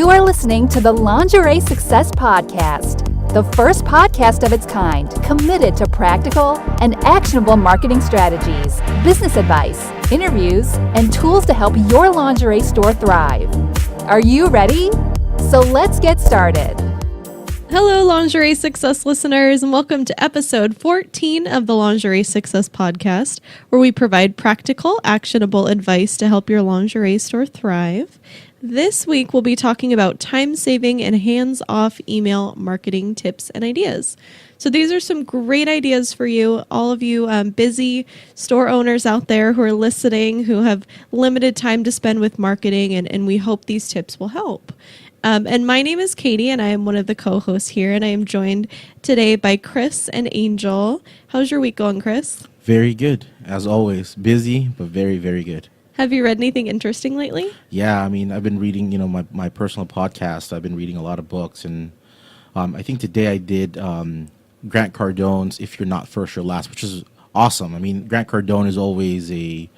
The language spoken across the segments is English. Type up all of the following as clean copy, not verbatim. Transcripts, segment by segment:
You are listening to the Lingerie Success Podcast, the first podcast of its kind committed to practical and actionable marketing strategies, business advice, interviews, and tools to help your lingerie store thrive. Are you ready? So let's get started. Hello, Lingerie Success listeners, and welcome to episode 14 of the Lingerie Success Podcast, where we provide practical, actionable advice to help your lingerie store thrive. This week, we'll be talking about time-saving and hands-off email marketing tips and ideas. So these are some great ideas for you, all of you busy store owners out there who are listening, who have limited time to spend with marketing, and we hope these tips will help. And my name is Katie, and I am one of the co-hosts here, and I am joined today by Kris and Angel. How's your week going, Kris? Very good, as always. Busy, but very, very good. Have you read anything interesting lately? Yeah, I mean, I've been reading, my personal podcast. I've been reading a lot of books, and I think today I did Grant Cardone's If You're Not First, You're Last, which is awesome. I mean, Grant Cardone is always a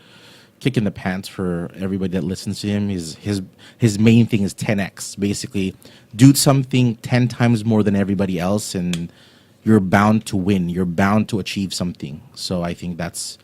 kick in the pants for everybody that listens to him. His main thing is 10x. Basically, do something 10 times more than everybody else, and you're bound to win. You're bound to achieve something. So I think that's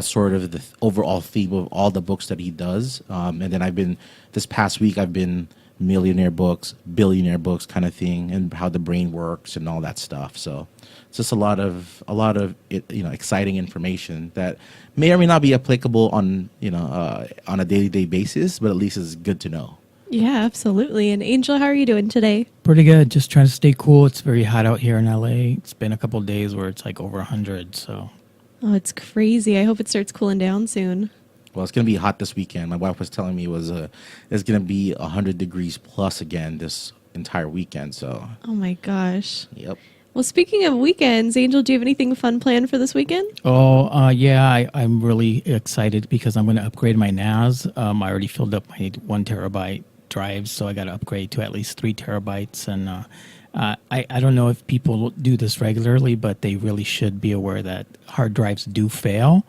sort of the overall theme of all the books that he does. And then this past week, I've been millionaire books, billionaire books kind of thing, and how the brain works and all that stuff. So it's just a lot of exciting information that may or may not be applicable on a day-to-day basis, but at least it's good to know. Yeah, absolutely. And Angel, how are you doing today? Pretty good. Just trying to stay cool. It's very hot out here in LA. It's been a couple of days where it's like over 100. So. Oh, it's crazy. I hope it starts cooling down soon. Well, it's going to be hot this weekend. My wife was telling me it's going to be 100 degrees plus again this entire weekend. So. Oh my gosh. Yep. Well, speaking of weekends, Angel, do you have anything fun planned for this weekend? Yeah, I'm really excited because I'm going to upgrade my NAS. I already filled up my 1 terabyte drives, so I got to upgrade to at least 3 terabytes. And I don't know if people do this regularly, but they really should be aware that hard drives do fail.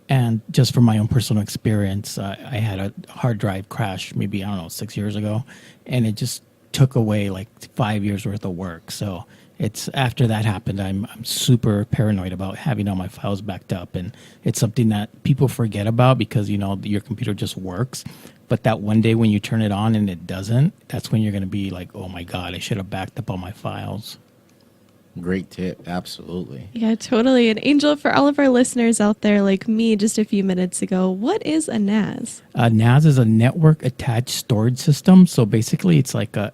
And just from my own personal experience, I had a hard drive crash maybe, 6 years ago, and it just took away like 5 years worth of work. So it's after that happened, I'm super paranoid about having all my files backed up, and it's something that people forget about because your computer just works. But that one day when you turn it on and it doesn't, that's when you're going to be like, oh my God, I should have backed up all my files. Great tip. Absolutely. Yeah, totally. And Angel, for all of our listeners out there like me just a few minutes ago, what is a NAS? NAS is a network attached storage system. So basically it's like a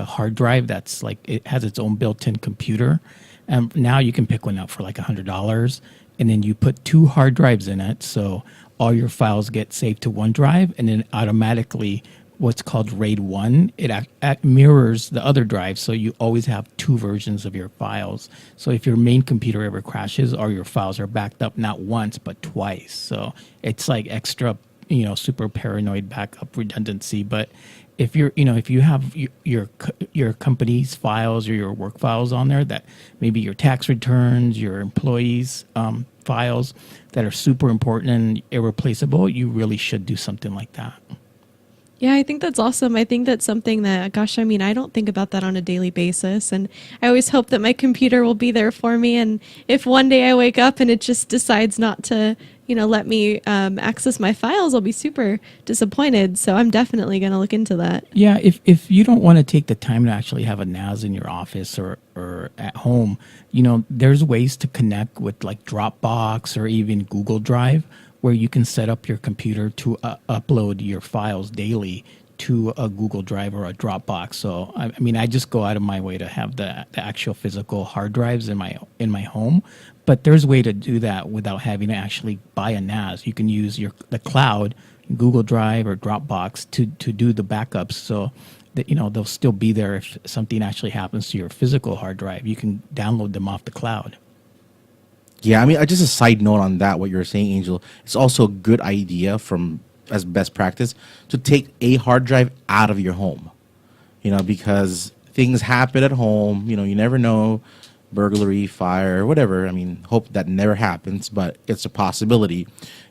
hard drive that's like, it has its own built-in computer. And now you can pick one up for like $100, and then you put 2 hard drives in it. So all your files get saved to one drive, and then automatically what's called RAID 1, it mirrors the other drive, so you always have 2 versions of your files. So if your main computer ever crashes, all your files are backed up not once but twice. So it's like extra, super paranoid backup redundancy. But if you have your company's files or your work files on there, that maybe your tax returns, your employees' files that are super important and irreplaceable, you really should do something like that. Yeah, I think that's awesome. I think that's something that, I don't think about that on a daily basis. And I always hope that my computer will be there for me. And if one day I wake up and it just decides not to, let me access my files, I'll be super disappointed. So I'm definitely going to look into that. Yeah, if you don't want to take the time to actually have a NAS in your office or at home, there's ways to connect with like Dropbox or even Google Drive, where you can set up your computer to upload your files daily to a Google Drive or a Dropbox. So, I just go out of my way to have the actual physical hard drives in my home. But there's a way to do that without having to actually buy a NAS. You can use the cloud, Google Drive or Dropbox to do the backups. So that they'll still be there if something actually happens to your physical hard drive. You can download them off the cloud. Yeah, just a side note on that, what you're saying, Angel, it's also a good idea as best practice to take a hard drive out of your home, because things happen at home, you never know, burglary, fire, whatever. Hope that never happens, but it's a possibility.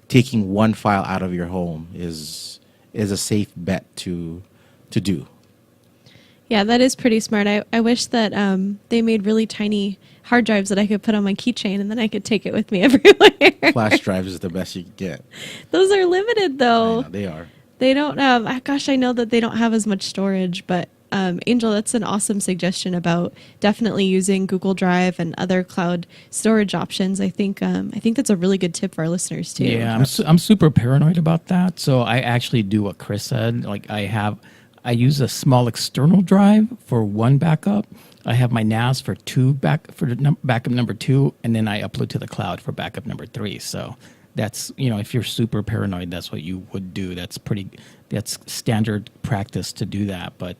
Taking one file out of your home is a safe bet to do. Yeah, that is pretty smart. I wish that they made really tiny hard drives that I could put on my keychain and then I could take it with me everywhere. Flash drives is the best you can get. Those are limited though. I know, they are. They don't gosh, I know that they don't have as much storage, but Angel, that's an awesome suggestion about definitely using Google Drive and other cloud storage options. I think that's a really good tip for our listeners too. Yeah, I'm super paranoid about that. So I actually do what Kris said. Like I use a small external drive for one backup. I have my NAS for backup number 2, and then I upload to the cloud for backup number 3. So that's, if you're super paranoid, that's what you would do. That's standard practice to do that. But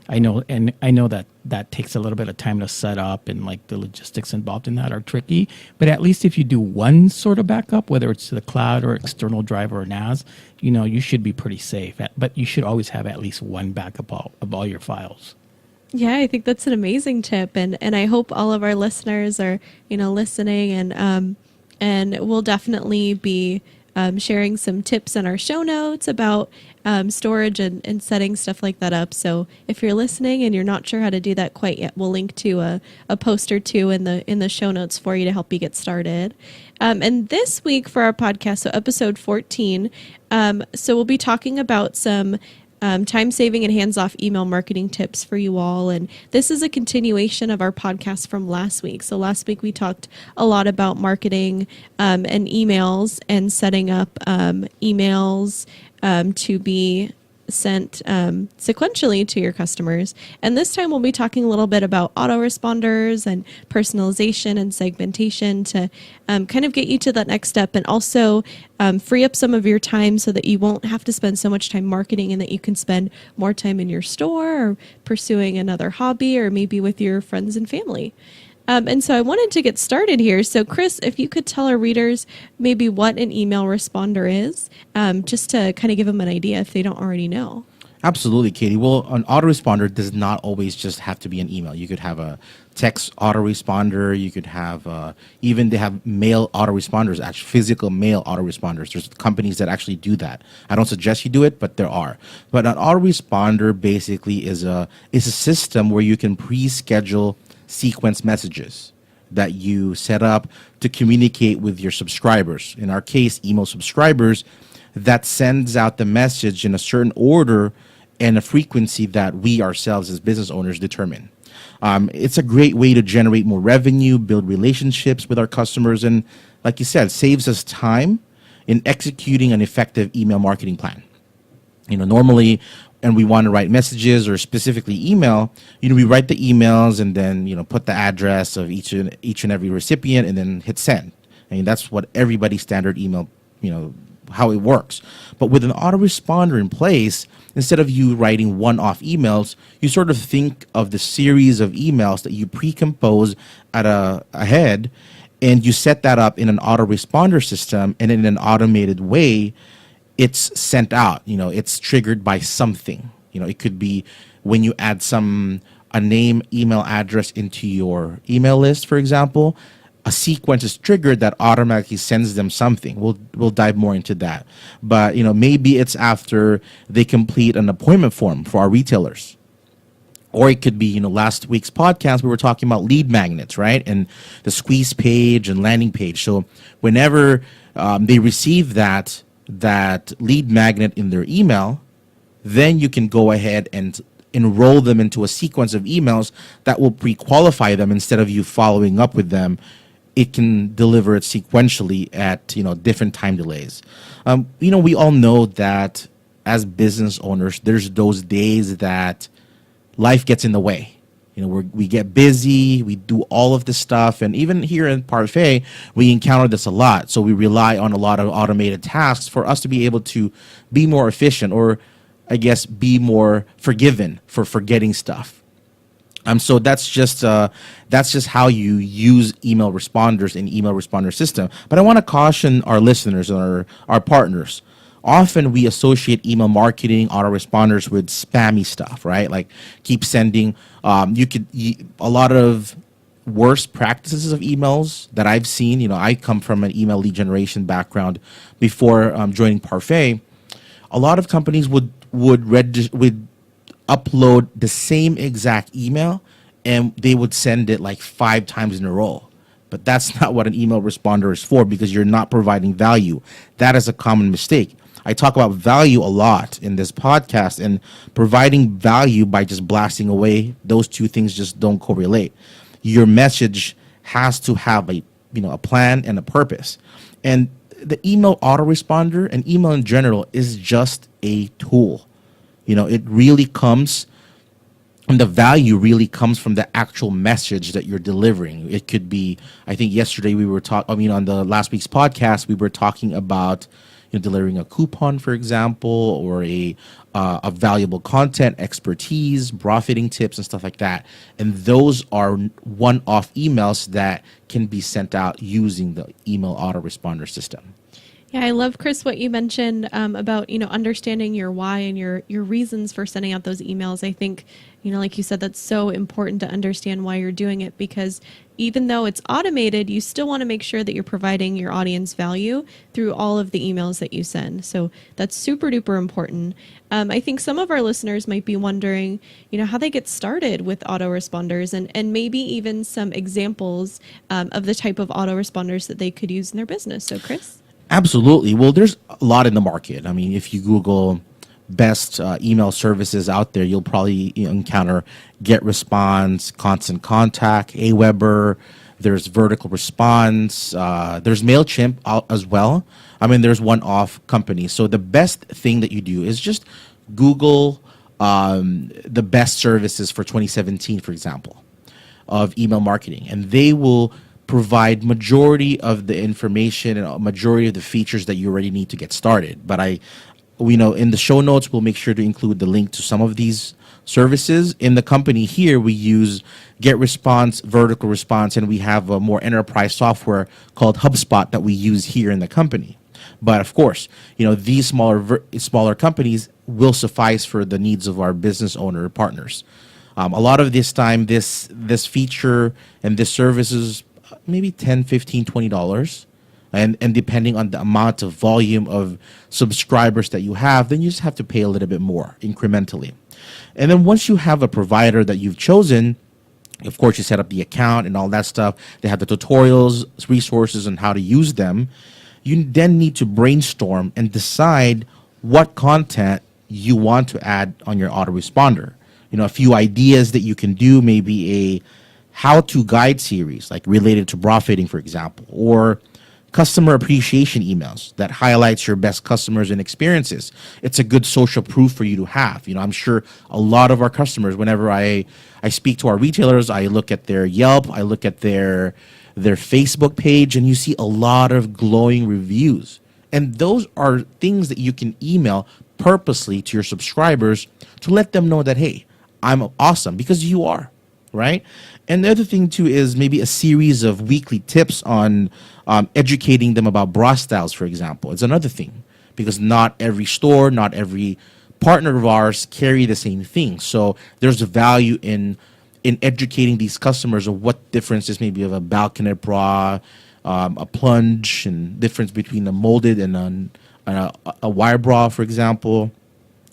I know that takes a little bit of time to set up, and like the logistics involved in that are tricky. But at least if you do one sort of backup, whether it's to the cloud or external drive or NAS, you should be pretty safe. But you should always have at least one backup of all your files. Yeah, I think that's an amazing tip, and I hope all of our listeners are listening, and we'll definitely be sharing some tips in our show notes about storage and setting stuff like that up. So if you're listening and you're not sure how to do that quite yet, we'll link to a post or two in the show notes for you to help you get started. And this week for our podcast, so episode 14, so we'll be talking about some time-saving and hands-off email marketing tips for you all. And this is a continuation of our podcast from last week. So last week we talked a lot about marketing and emails and setting up emails to be sent sequentially to your customers. And this time we'll be talking a little bit about autoresponders and personalization and segmentation to kind of get you to that next step, and also free up some of your time so that you won't have to spend so much time marketing, and that you can spend more time in your store or pursuing another hobby, or maybe with your friends and family. And so I wanted to get started here. So Kris, if you could tell our readers maybe what an email responder is, just to kind of give them an idea if they don't already know. Absolutely, Katie. Well, an autoresponder does not always just have to be an email. You could have a text autoresponder. You could have even they have mail autoresponders, actually physical mail autoresponders. There's companies that actually do that. I don't suggest you do it, but there are. But an autoresponder basically is a system where you can pre-schedule sequence messages that you set up to communicate with your subscribers. In our case, email subscribers, that sends out the message in a certain order and a frequency that we ourselves as business owners determine. It's a great way to generate more revenue, build relationships with our customers, and like you said, saves us time in executing an effective email marketing plan. Normally, and we want to write messages or specifically email, we write the emails and then, put the address of each and every recipient and then hit send. That's what everybody's standard email, how it works. But with an autoresponder in place, instead of you writing one-off emails, you sort of think of the series of emails that you pre-compose ahead, and you set that up in an autoresponder system, and in an automated way, it's sent out. It's triggered by something. It could be when you add a name, email address into your email list, for example, a sequence is triggered that automatically sends them something. We'll dive more into that. But maybe it's after they complete an appointment form for our retailers. Or it could be, last week's podcast, we were talking about lead magnets, right? And the squeeze page and landing page. So whenever they receive that lead magnet in their email, then you can go ahead and enroll them into a sequence of emails that will pre-qualify them. Instead of you following up with them, it can deliver it sequentially at different time delays. We all know that as business owners, there's those days that life gets in the way. We get busy, we do all of this stuff, and even here in Parfait, we encounter this a lot. So we rely on a lot of automated tasks for us to be able to be more efficient, or I guess be more forgiven for forgetting stuff. So that's just how you use email responders in email responder system. But I want to caution our listeners and our partners. Often we associate email marketing autoresponders with spammy stuff, right? Like keep sending. A lot of worst practices of emails that I've seen. I come from an email lead generation background before joining Parfait. A lot of companies would upload the same exact email and they would send it like 5 times in a row. But that's not what an email responder is for, because you're not providing value. That is a common mistake. I talk about value a lot in this podcast, and providing value by just blasting away, those two things just don't correlate. Your message has to have a plan and a purpose. And the email autoresponder and email in general is just a tool. It really comes, and the value really comes from the actual message that you're delivering. It could be, I think yesterday we were on the last week's podcast, we were talking about delivering a coupon, for example, or a valuable content, expertise, profiting tips, and stuff like that. And those are one-off emails that can be sent out using the email autoresponder system. Yeah, I love, Kris, what you mentioned about, understanding your why and your reasons for sending out those emails. I think, like you said, that's so important to understand why you're doing it, because even though it's automated, you still want to make sure that you're providing your audience value through all of the emails that you send. So that's super duper important. I think some of our listeners might be wondering, how they get started with autoresponders, and maybe even some examples of the type of autoresponders that they could use in their business. So, Kris? Absolutely. Well, there's a lot in the market. I mean, if you Google best email services out there, you'll probably encounter GetResponse, Constant Contact, Aweber. There's Vertical Response. There's MailChimp as well. I mean, there's one-off companies. So the best thing that you do is just Google the best services for 2017, for example, of email marketing, and they will provide majority of the information and a majority of the features that you already need to get started. But in the show notes, we'll make sure to include the link to some of these services. In the company here, we use GetResponse, Vertical Response, and we have a more enterprise software called HubSpot that we use here in the company. But of course, these smaller companies will suffice for the needs of our business owner partners. A lot of this time, this feature and this service is maybe $10, $15, $20. And depending on the amount of volume of subscribers that you have, then you just have to pay a little bit more incrementally. And then once you have a provider that you've chosen, of course, you set up the account and all that stuff. They have the tutorials, resources on how to use them. You then need to brainstorm and decide what content you want to add on your autoresponder. A few ideas that you can do, maybe a how-to guide series, like related to profiting, for example, or customer appreciation emails that highlights your best customers and experiences. It's a good social proof for you to have. I'm sure a lot of our customers, whenever I speak to our retailers, I look at their Yelp, I look at their Facebook page, and you see a lot of glowing reviews. And those are things that you can email purposely to your subscribers to let them know that, hey, I'm awesome, because you are, right? And the other thing too is maybe a series of weekly tips on educating them about bra styles, for example. It's another thing, because not every store, not every partner of ours carry the same thing. So there's a value in educating these customers of what difference is maybe of a balcony bra, a plunge, and difference between a molded and a wire bra, for example.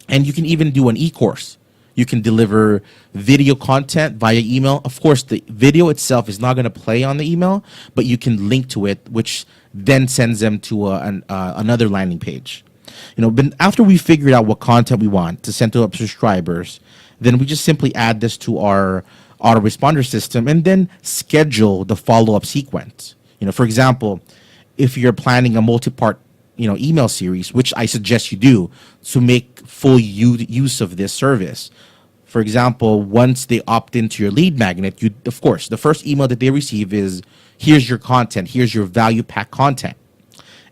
And you can even do an e-course. You can deliver video content via email. Of course, the video itself is not going to play on the email, but you can link to it, which then sends them to another landing page. But after we figured out what content we want to send to our subscribers, then we just simply add this to our autoresponder system and then schedule the follow-up sequence. For example, if you're planning a multi-part email series, which I suggest you do to make full use of this service. For example, once they opt into your lead magnet, of course, the first email that they receive is, here's your content, here's your value pack content.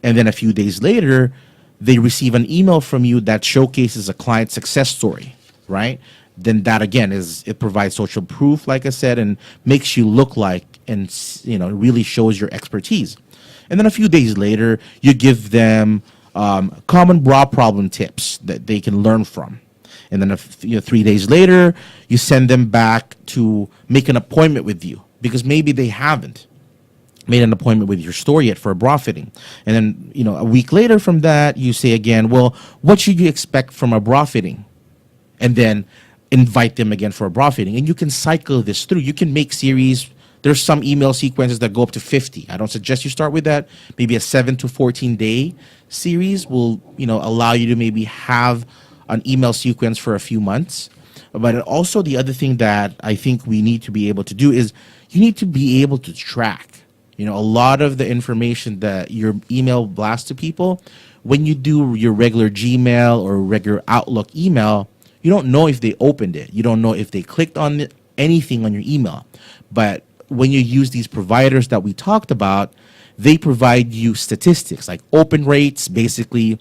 And then a few days later, they receive an email from you that showcases a client success story, right? Then that again it provides social proof, like I said, and makes you look like, and really shows your expertise. And then a few days later, you give them common bra problem tips that they can learn from. And then 3 days later, you send them back to make an appointment with you, because maybe they haven't made an appointment with your store yet for a bra fitting. And then a week later from that, you say again, well, what should you expect from a bra fitting? And then invite them again for a bra fitting. And you can cycle this through. You can make series. There's some email sequences that go up to 50. I don't suggest you start with that. Maybe a 7 to 14 day series will, allow you to maybe have an email sequence for a few months. But also the other thing that I think we need to be able to do is you need to be able to track, a lot of the information that your email blasts to people. When you do your regular Gmail or regular Outlook email, you don't know if they opened it. You don't know if they clicked on anything on your email. But when you use these providers that we talked about, they provide you statistics like open rates, basically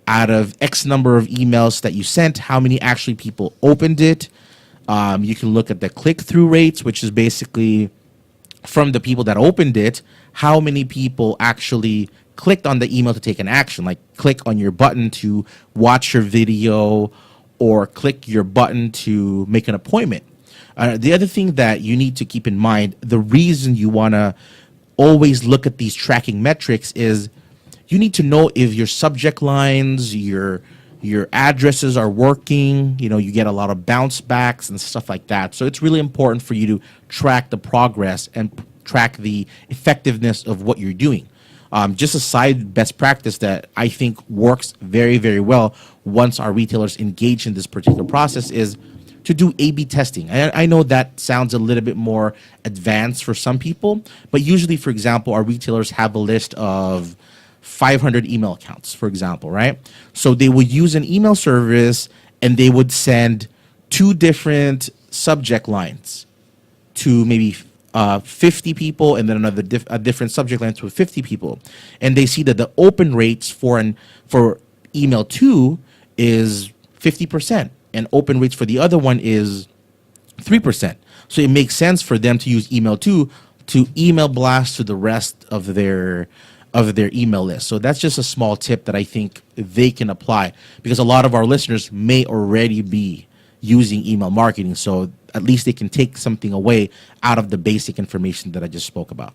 out of X number of emails that you sent, how many actually people opened it. You can look at the click-through rates, which is basically from the people that opened it, how many people actually clicked on the email to take an action, like click on your button to watch your video or click your button to make an appointment. The other thing that you need to keep in mind, the reason you want to always look at these tracking metrics is you need to know if your subject lines, your addresses are working. You get a lot of bounce backs and stuff like that. So it's really important for you to track the progress and track the effectiveness of what you're doing. Just a side best practice that I think works very, very well once our retailers engage in this particular process is to do A/B testing. I know that sounds a little bit more advanced for some people, but usually, for example, our retailers have a list of 500 email accounts, for example, right? So they would use an email service and they would send 2 different subject lines to maybe 50 people and then a different subject line to 50 people. And they see that the open rates for email 2 is 50% and open rates for the other one is 3%. So it makes sense for them to use email 2 to email blast to the rest of their email list. So that's just a small tip that I think they can apply because a lot of our listeners may already be using email marketing. So at least they can take something away out of the basic information that I just spoke about.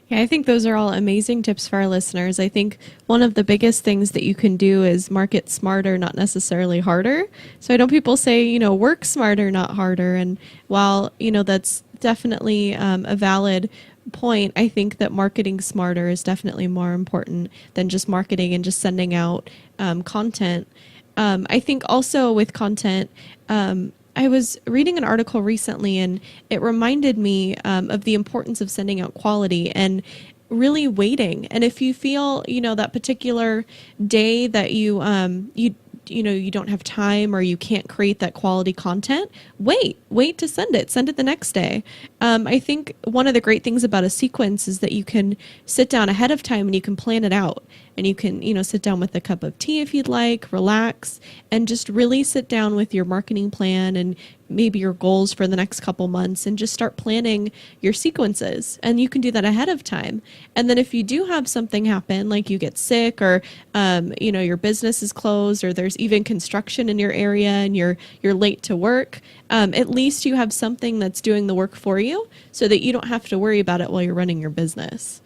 Yeah, I think those are all amazing tips for our listeners. I think one of the biggest things that you can do is market smarter, not necessarily harder. So I know people say, work smarter, not harder. And while, that's definitely a valid point, I think that marketing smarter is definitely more important than just marketing and just sending out content. I think also with content, I was reading an article recently and it reminded me of the importance of sending out quality and really waiting. And if you feel, that particular day that you don't have time or you can't create that quality content, wait to send it the next day. I think one of the great things about a sequence is that you can sit down ahead of time and you can plan it out and you can, sit down with a cup of tea if you'd like, relax and just really sit down with your marketing plan and maybe your goals for the next couple months and just start planning your sequences. And you can do that ahead of time. And then if you do have something happen, like you get sick or, your business is closed or there's even construction in your area and you're late to work, at least you have something that's doing the work for you so that you don't have to worry about it while you're running your business.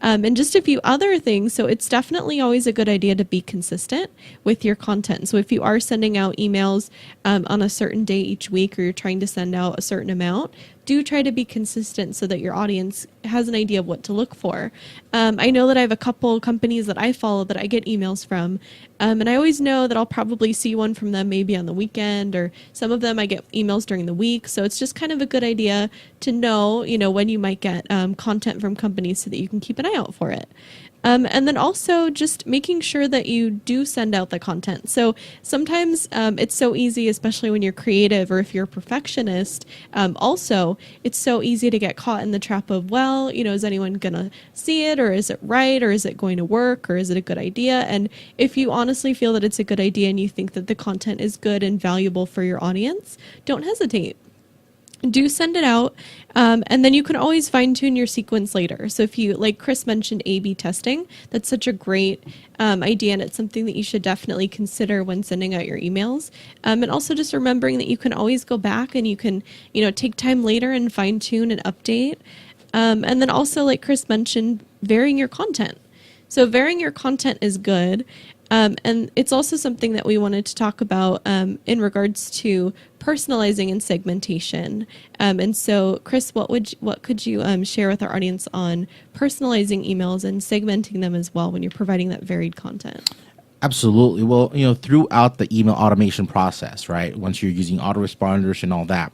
And just a few other things. So it's definitely always a good idea to be consistent with your content. So if you are sending out emails on a certain day each week, or you're trying to send out a certain amount, do try to be consistent so that your audience has an idea of what to look for. I know that I have a couple companies that I follow that I get emails from, and I always know that I'll probably see one from them maybe on the weekend, or some of them I get emails during the week. So it's just kind of a good idea to know, when you might get content from companies so that you can keep an eye out for it. And then also just making sure that you do send out the content. So sometimes it's so easy, especially when you're creative or if you're a perfectionist, also it's so easy to get caught in the trap of, is anyone going to see it, or is it right, or is it going to work, or is it a good idea? And if you honestly feel that it's a good idea and you think that the content is good and valuable for your audience, don't hesitate. Do send it out, and then you can always fine tune your sequence later. So if you, like Kris mentioned, A/B testing, that's such a great idea, and it's something that you should definitely consider when sending out your emails. And also just remembering that you can always go back and you can, take time later and fine tune and update. And then also, like Kris mentioned, varying your content. So varying your content is good. And it's also something that we wanted to talk about in regards to personalizing and segmentation. And so, Kris, what could you share with our audience on personalizing emails and segmenting them as well when you're providing that varied content? Absolutely. Well, throughout the email automation process, right? Once you're using autoresponders and all that,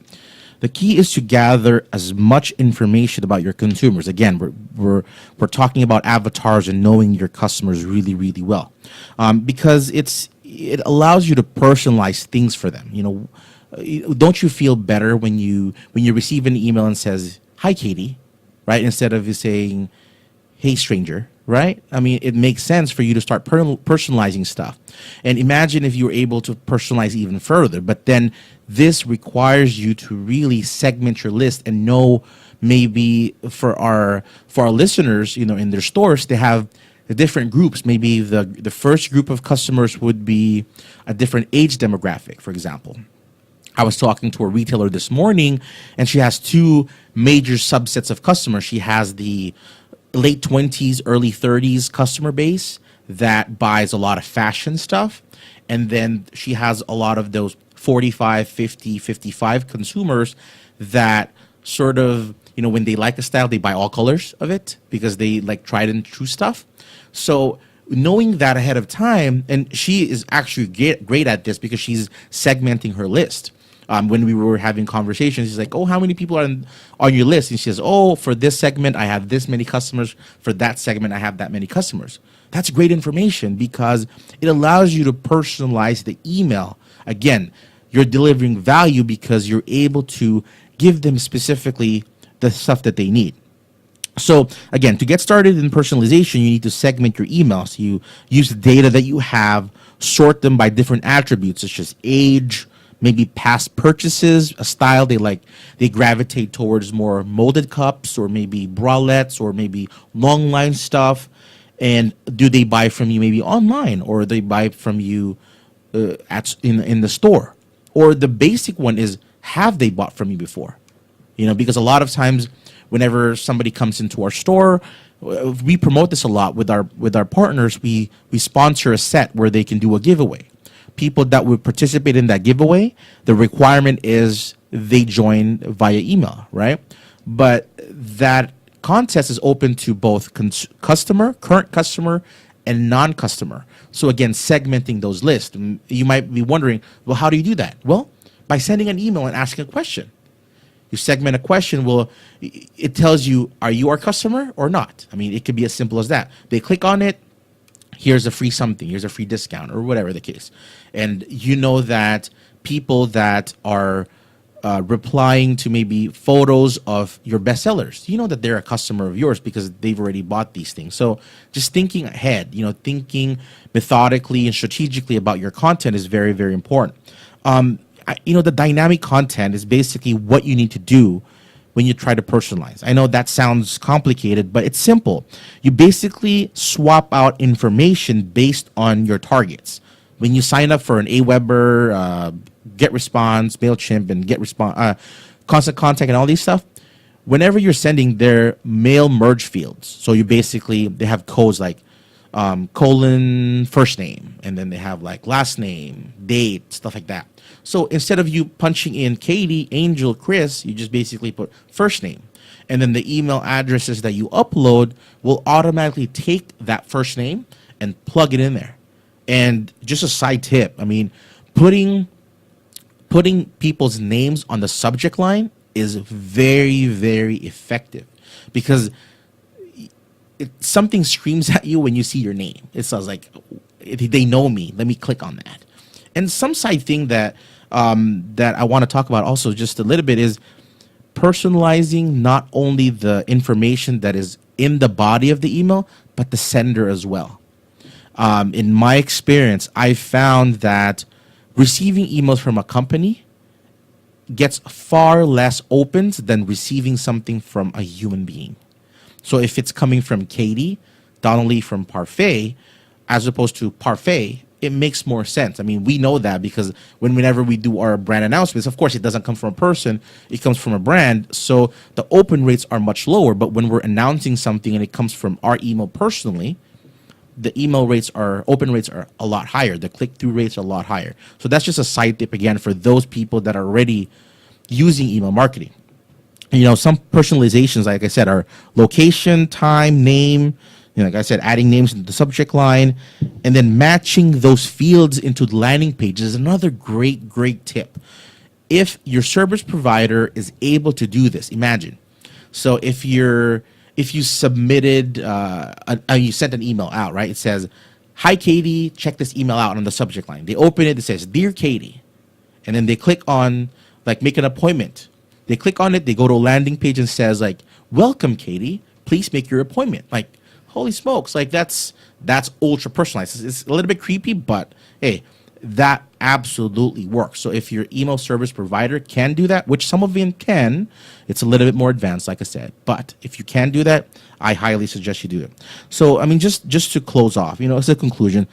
the key is to gather as much information about your consumers. Again, we're talking about avatars and knowing your customers really, really well, because it allows you to personalize things for them. Don't you feel better when you receive an email and says, "Hi, Katie," right? Instead of you saying, "Hey, stranger." Right? I mean, it makes sense for you to start personalizing stuff. And imagine if you were able to personalize even further. But then this requires you to really segment your list and know, maybe for our listeners, in their stores, they have the different groups. Maybe the first group of customers would be a different age demographic, for example. I was talking to a retailer this morning, and she has two major subsets of customers. She has the late 20s, early 30s customer base that buys a lot of fashion stuff. And then she has a lot of those 45, 50, 55 consumers that sort of, when they like a style, they buy all colors of it because they like tried and true stuff. So knowing that ahead of time, and she is actually great at this because she's segmenting her list. When we were having conversations, she's like, "Oh, how many people are on your list?" And she says, "Oh, for this segment, I have this many customers. For that segment, I have that many customers." That's great information because it allows you to personalize the email. Again, you're delivering value because you're able to give them specifically the stuff that they need. So again, to get started in personalization, you need to segment your emails. You use the data that you have, sort them by different attributes such as age, maybe past purchases, a style they gravitate towards more molded cups or maybe bralettes or maybe long line stuff. And do they buy from you maybe online, or they buy from you in the store? Or the basic one is, have they bought from you before? Because a lot of times whenever somebody comes into our store, we promote this a lot with our partners. We sponsor a set where they can do a giveaway. People that would participate in that giveaway, the requirement is they join via email, right? But that contest is open to both current customer, and non-customer. So again, segmenting those lists. You might be wondering, well, how do you do that? Well, by sending an email and asking a question. You segment a question, well, it tells you, are you our customer or not? I mean, it could be as simple as that. They click on it, here's a free something, here's a free discount, or whatever the case. And that people that are replying to maybe photos of your bestsellers, that they're a customer of yours because they've already bought these things. So just thinking ahead, thinking methodically and strategically about your content is very, very important. The dynamic content is basically what you need to do when you try to personalize. I know that sounds complicated, but it's simple. You basically swap out information based on your targets. When you sign up for an Aweber, GetResponse, MailChimp, and GetResponse, Constant Contact, and all these stuff, whenever you're sending their mail merge fields, so they have codes like colon first name, and then they have like last name, date, stuff like that. So instead of you punching in Katie, Angel, Kris, you just basically put first name. And then the email addresses that you upload will automatically take that first name and plug it in there. And just a side tip, I mean, putting people's names on the subject line is very, very effective because something screams at you when you see your name. It sounds like, they know me, let me click on that. And some side thing that I want to talk about also just a little bit is personalizing not only the information that is in the body of the email, but the sender as well. In my experience, I found that receiving emails from a company gets far less opens than receiving something from a human being. So if it's coming from Katie Donnelly from Parfait, as opposed to Parfait, it makes more sense. I mean, we know that because whenever we do our brand announcements, of course, it doesn't come from a person, it comes from a brand. So the open rates are much lower. But when we're announcing something and it comes from our email personally, the open rates are a lot higher. The click-through rates are a lot higher. So that's just a side tip again for those people that are already using email marketing. Some personalizations, like I said, are location, time, name. Like I said, adding names into the subject line, and then matching those fields into the landing page is another great tip. If your service provider is able to do this, imagine. So if you submitted, you sent an email out, right? It says, "Hi Katie, check this email out," on the subject line. They open it, it says, "Dear Katie," and then they click on like make an appointment. They click on it, they go to a landing page and says like, "Welcome Katie, please make your appointment." Like, holy smokes, like that's ultra personalized. It's a little bit creepy, but hey, that absolutely works. So if your email service provider can do that, which some of them can, it's a little bit more advanced, like I said. But if you can do that, I highly suggest you do it. So, I mean, just to close off, as a conclusion,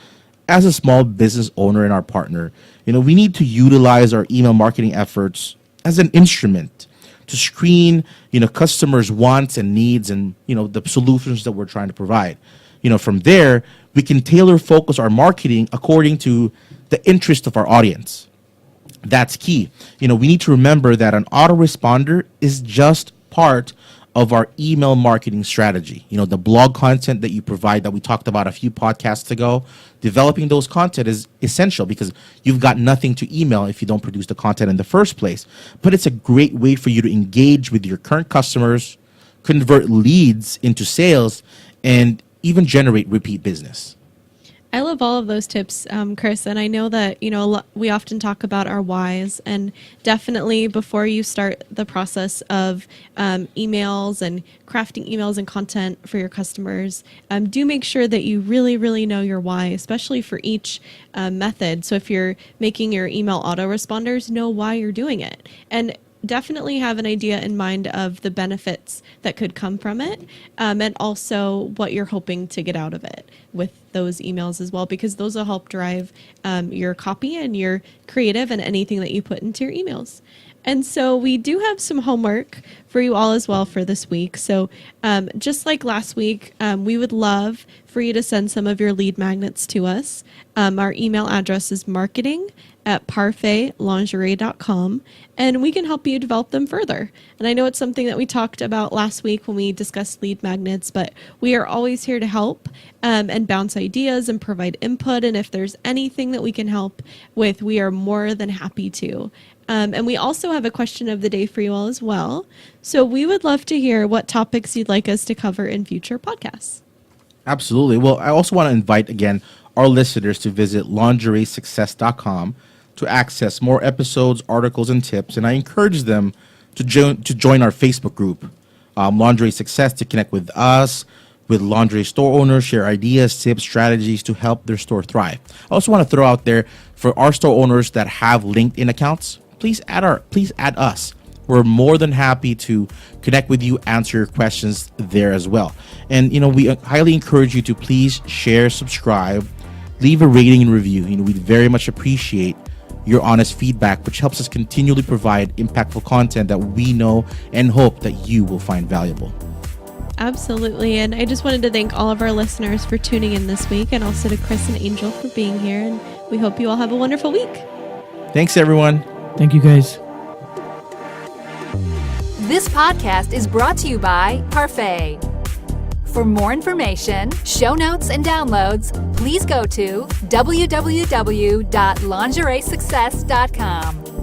as a small business owner and our partner, we need to utilize our email marketing efforts as an instrument to screen, customers' wants and needs and, the solutions that we're trying to provide. From there, we can tailor focus our marketing according to the interest of our audience. That's key. We need to remember that an autoresponder is just part of our email marketing strategy. The blog content that you provide that we talked about a few podcasts ago, developing those content is essential because you've got nothing to email if you don't produce the content in the first place. But it's a great way for you to engage with your current customers, convert leads into sales, and even generate repeat business. I love all of those tips, Kris, and I know that we often talk about our whys, and definitely before you start the process of emails and crafting emails and content for your customers, do make sure that you really know your why, especially for each method. So if you're making your email autoresponders, know why you're doing it, and definitely have an idea in mind of the benefits that could come from it, and also what you're hoping to get out of it with those emails as well, because those will help drive your copy and your creative and anything that you put into your emails. And so we do have some homework for you all as well for this week. So just like last week, we would love for you to send some of your lead magnets to us. Our email address is marketing@parfaitlingerie.com, and we can help you develop them further. And I know it's something that we talked about last week when we discussed lead magnets, but we are always here to help and bounce ideas and provide input. And if there's anything that we can help with, we are more than happy to. And we also have a question of the day for you all as well. So we would love to hear what topics you'd like us to cover in future podcasts. Absolutely. Well, I also want to invite, again, our listeners to visit lingeriesuccess.com to access more episodes, articles, and tips. And I encourage them to join our Facebook group, Lingerie Success, to connect with us, with lingerie store owners, share ideas, tips, strategies to help their store thrive. I also want to throw out there for our store owners that have LinkedIn accounts, please add us. We're more than happy to connect with you, answer your questions there as well. And, we highly encourage you to please share, subscribe, leave a rating and review. We'd very much appreciate your honest feedback, which helps us continually provide impactful content that we know and hope that you will find valuable. Absolutely. And I just wanted to thank all of our listeners for tuning in this week, and also to Kris and Angel for being here. And we hope you all have a wonderful week. Thanks, everyone. Thank you, guys. This podcast is brought to you by Parfait. For more information, show notes, and downloads, please go to www.lingeriesuccess.com.